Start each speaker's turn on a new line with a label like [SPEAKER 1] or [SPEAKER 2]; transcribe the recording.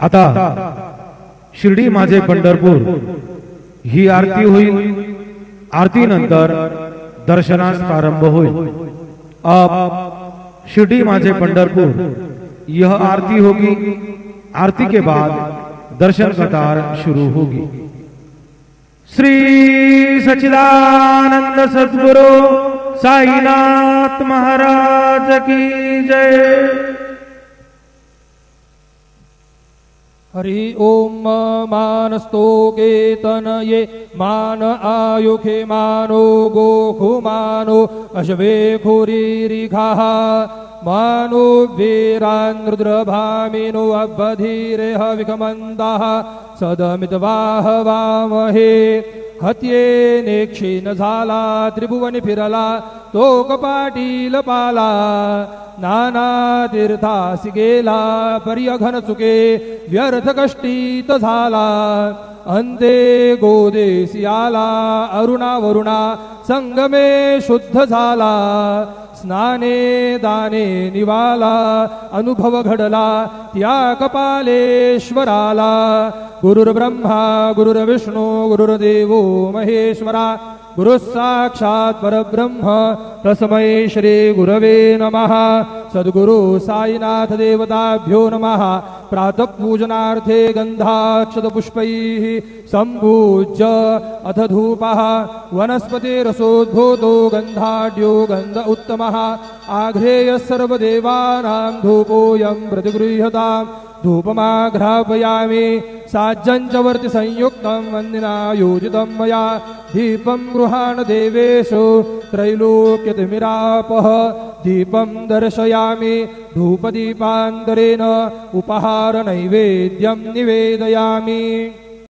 [SPEAKER 1] आता शिर्डी माझे पंढरपूर ही आरती होईल। आरती नंतर दर्शनास प्रारंभ होईल। अब शिर्डी माझे पंढरपुर यह आरती होगी। आरती के बाद दर्शन कतार शुरू होगी। श्री सच्चिदानंद सद्गुरु साईनाथ महाराज की जय।
[SPEAKER 2] हरि ओम मानस्तो केतनये मान आयुखे मानो गोखु मानो अश्वे खुरीरिघाः मानो वीरान् रुद्रभामिनो अवधीरेह विकमन्दाः सदमितवाह वामहे हत्ये नेक्षीण झाला त्रिभुवन फिरला तो कपाटील पाला नाना तीर्थासी गेला पर्यघन चुके व्यर्थ कष्टीत झाला अंते गोदेसी आला अरुणा वरुणा संगमे शुद्ध झाला स्नाने दाने निवाला अनुभव घडला त्या कपालेश्वराला गुरुर्ब्रह्मा गुरुर्विष्णू गुरुर्देवो महेश्वरा गुरु साक्षात् परब्रह्म तस्मै श्री गुरवे नमः। सद्गुरु साईनाथ देवताभ्यो नमः। प्रातः पूजनार्थे गंधाक्षत पुष्पैः संपूज्य अथ धूपः वनस्पतिरसोद्भूतो गंधाढ्यो गंध उत्तमः आघ्रेय सर्वदेवानां धूपोऽयं प्रतिगृह्यताम् धूपमाघ्रापयामि साज्जञ्चवर्ति संयुक्तं वन्दिना योजितं मया दीपं गृहाण देवेषु त्रैलोक्यतिमिरापः दीपं दर्शयामि धूपदीपान्तरेण उपहार नैवेद्यं निवेदयामि।